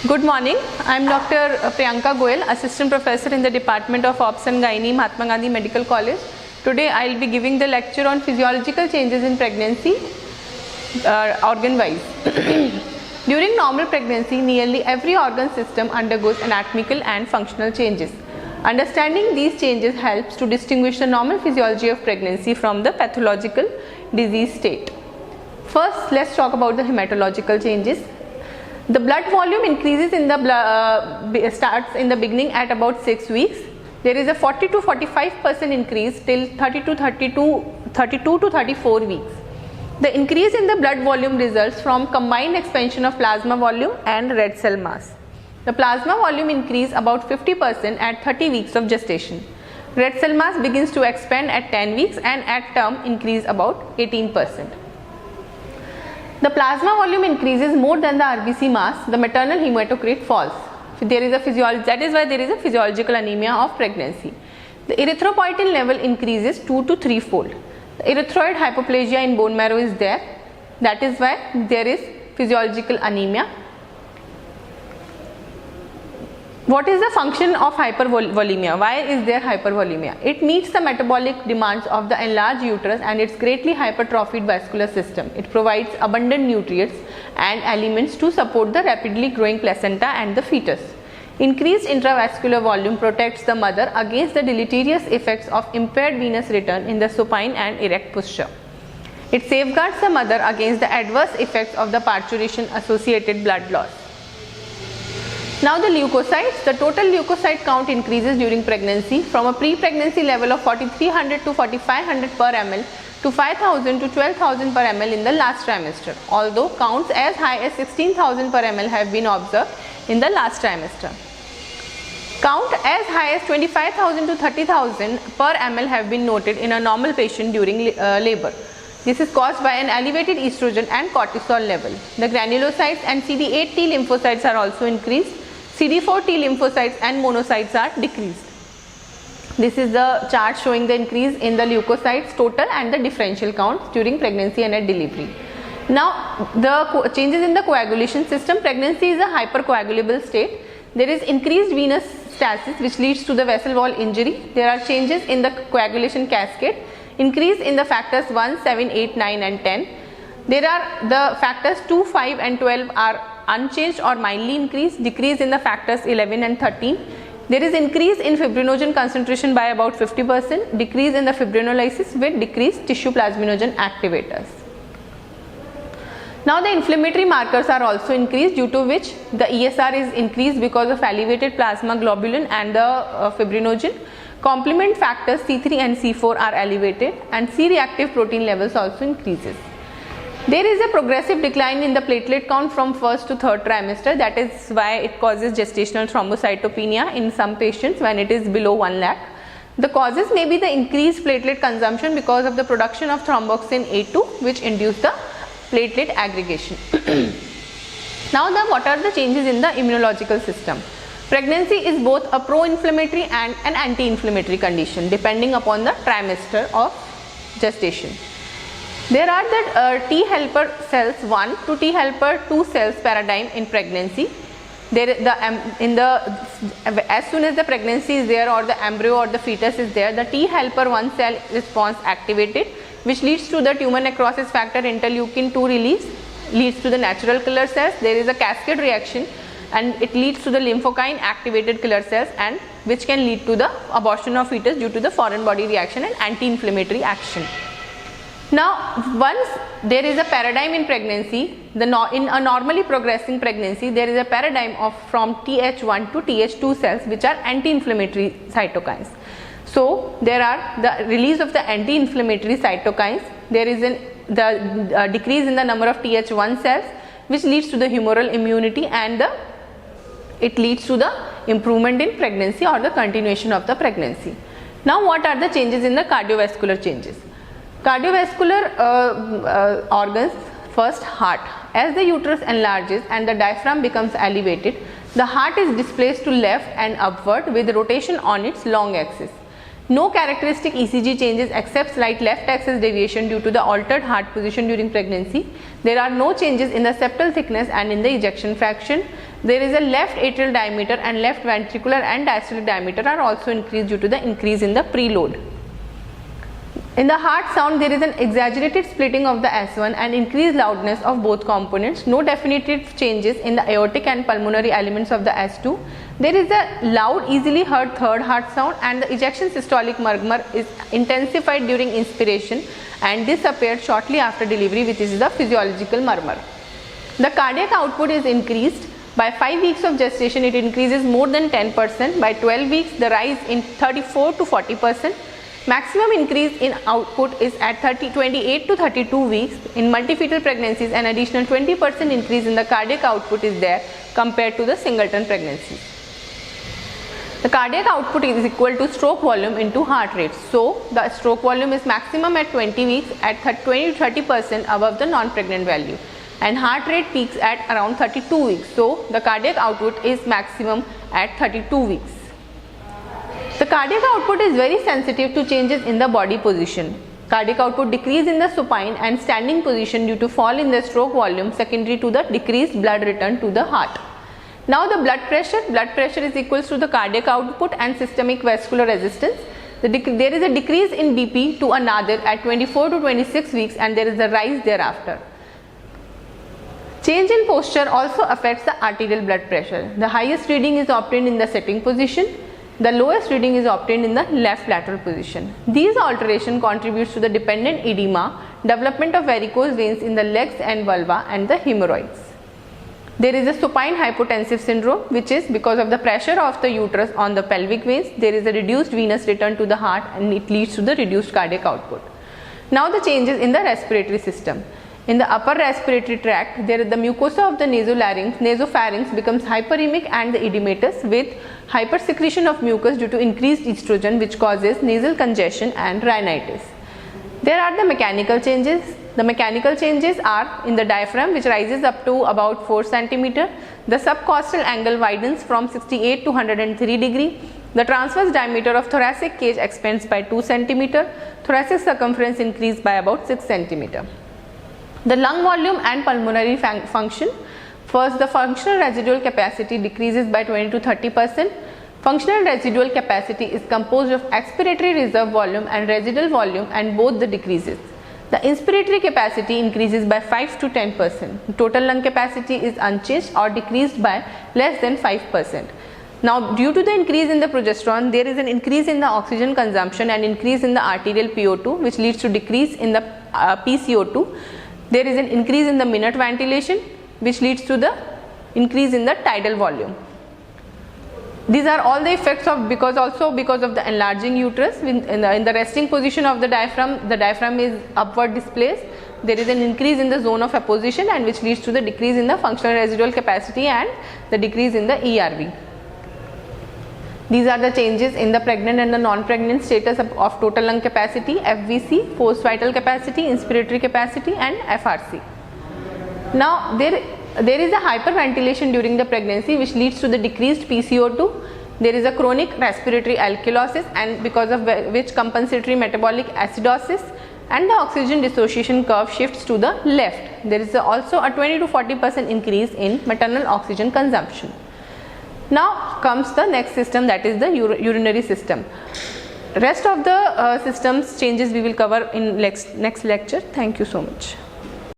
Good morning. I am Dr. Priyanka Goyal, Assistant Professor in the Department of Obs and Gynae, Mahatma Gandhi Medical College. Today I will be giving the lecture on physiological changes in pregnancy, organ-wise. During normal pregnancy, nearly every organ system undergoes anatomical and functional changes. Understanding these changes helps to distinguish the normal physiology of pregnancy from the pathological disease state. First, let's talk about the hematological changes. The blood volume increases in the starts in the beginning at about 6 weeks. There is a 40 to 45% increase till 32 to 34 weeks. The increase in the blood volume results from combined expansion of plasma volume and red cell mass. The plasma volume increase about 50% at 30 weeks of gestation. Red cell mass begins to expand at 10 weeks and at term increase about 18%. The plasma volume increases more than the RBC mass, the maternal hematocrit falls. That is why there is a physiological anemia of pregnancy. The erythropoietin level increases 2 to 3 fold. The erythroid hypoplasia in bone marrow is there. That is why there is physiological anemia. What is the function of hypervolemia? Why is there hypervolemia? It meets the metabolic demands of the enlarged uterus and its greatly hypertrophied vascular system. It provides abundant nutrients and elements to support the rapidly growing placenta and the fetus. Increased intravascular volume protects the mother against the deleterious effects of impaired venous return in the supine and erect posture. It safeguards the mother against the adverse effects of the parturition associated blood loss. Now the leukocytes, the total leukocyte count increases during pregnancy from a pre-pregnancy level of 4300 to 4500 per ml to 5000 to 12000 per ml in the last trimester, although counts as high as 16000 per ml have been observed in the last trimester. Count as high as 25000 to 30000 per ml have been noted in a normal patient during labor. This is caused by an elevated estrogen and cortisol level. The granulocytes and CD8 T lymphocytes are also increased. CD4 T lymphocytes and monocytes are decreased. This is the chart showing the increase in the leukocytes total and the differential counts during pregnancy and at delivery. Now the changes in the coagulation system. Pregnancy is a hypercoagulable state. There is increased venous stasis which leads to the vessel wall injury. There are changes in the coagulation cascade. Increase in the factors 1, 7, 8, 9 and 10. There are the factors 2, 5 and 12 are unchanged or mildly increased. Decrease in the factors 11 and 13. There is increase in fibrinogen concentration by about 50%. Decrease in the fibrinolysis with decreased tissue plasminogen activators. Now the inflammatory markers are also increased, due to which the ESR is increased because of elevated plasma globulin and the fibrinogen. Complement factors C3 and C4 are elevated and C-reactive protein levels also increases. There is a progressive decline in the platelet count from first to third trimester. That is why it causes gestational thrombocytopenia in some patients when it is below 1 lakh. The causes may be the increased platelet consumption because of the production of thromboxane A2, which induce the platelet aggregation. Now what are the changes in the immunological system? Pregnancy is both a pro-inflammatory and an anti-inflammatory condition depending upon the trimester of gestation. There are the T helper cells 1 to T helper 2 cells paradigm in pregnancy. As soon as the pregnancy is there or the embryo or the fetus is there, the T helper 1 cell response activated, which leads to the tumor necrosis factor interleukin 2 release, leads to the natural killer cells. There is a cascade reaction and it leads to the lymphokine activated killer cells, and which can lead to the abortion of fetus due to the foreign body reaction and anti-inflammatory action. Now once there is a paradigm in pregnancy, in a normally progressing pregnancy, there is a paradigm of from Th1 to Th2 cells which are anti-inflammatory cytokines. So there are the release of the anti-inflammatory cytokines. There is the decrease in the number of Th1 cells, which leads to the humoral immunity and it leads to the improvement in pregnancy or the continuation of the pregnancy. Now what are the changes in the cardiovascular changes? Cardiovascular organs, first heart. As the uterus enlarges and the diaphragm becomes elevated, the heart is displaced to left and upward with rotation on its long axis. No characteristic ECG changes except slight left axis deviation due to the altered heart position during pregnancy. There are no changes in the septal thickness and in the ejection fraction. There is a left atrial diameter and left ventricular and diastolic diameter are also increased due to the increase in the preload. In the heart sound, there is an exaggerated splitting of the S1 and increased loudness of both components. No definitive changes in the aortic and pulmonary elements of the S2. There is a loud, easily heard third heart sound, and the ejection systolic murmur is intensified during inspiration and disappeared shortly after delivery, which is the physiological murmur. The cardiac output is increased. By 5 weeks of gestation, it increases more than 10%. By 12 weeks, the rise in 34 to 40%. Maximum increase in output is at 28 to 32 weeks. In multifetal pregnancies, an additional 20% increase in the cardiac output is there compared to the singleton pregnancies. The cardiac output is equal to stroke volume into heart rate. So, the stroke volume is maximum at 20 weeks at 20 to 30% above the non-pregnant value, and heart rate peaks at around 32 weeks. So, the cardiac output is maximum at 32 weeks. The cardiac output is very sensitive to changes in the body position. Cardiac output decrease in the supine and standing position due to fall in the stroke volume secondary to the decreased blood return to the heart. Now the blood pressure is equals to the cardiac output and systemic vascular resistance. There is a decrease in BP to a nadir at 24 to 26 weeks, and there is a rise thereafter. Change in posture also affects the arterial blood pressure. The highest reading is obtained in the sitting position. The lowest reading is obtained in the left lateral position. These alterations contributes to the dependent edema, development of varicose veins in the legs and vulva, and the hemorrhoids. There is a supine hypotensive syndrome, which is because of the pressure of the uterus on the pelvic veins. There is a reduced venous return to the heart, and it leads to the reduced cardiac output. Now the changes in the respiratory system. In the upper respiratory tract, there is the mucosa of the nasopharynx becomes hyperemic and the edematous with hypersecretion of mucus due to increased estrogen, which causes nasal congestion and rhinitis. There are the mechanical changes. The mechanical changes are in the diaphragm, which rises up to about 4 cm. The subcostal angle widens from 68 to 103 degree. The transverse diameter of thoracic cage expands by 2 cm. Thoracic circumference increased by about 6 cm. The lung volume and pulmonary function. First, the functional residual capacity decreases by 20 to 30%. Functional residual capacity is composed of expiratory reserve volume and residual volume, and both the decreases. The inspiratory capacity increases by 5 to 10%. Total lung capacity is unchanged or decreased by less than 5%. Now, due to the increase in the progesterone, there is an increase in the oxygen consumption and increase in the arterial PO2, which leads to decrease in the PCO2. There is an increase in the minute ventilation, which leads to the increase in the tidal volume. These are all the effects of because of the enlarging uterus. In the resting position of the diaphragm is upward displaced. There is an increase in the zone of apposition, and which leads to the decrease in the functional residual capacity and the decrease in the ERV. These are the changes in the pregnant and the non-pregnant status of total lung capacity, FVC, forced vital capacity, inspiratory capacity, and FRC. Now there is a hyperventilation during the pregnancy, which leads to the decreased PCO2. There is a chronic respiratory alkalosis, and because of which compensatory metabolic acidosis, and the oxygen dissociation curve shifts to the left. There is also a 20 to 40% increase in maternal oxygen consumption. Now comes the next system, that is the urinary system. Rest of the systems changes we will cover in next lecture. Thank you so much.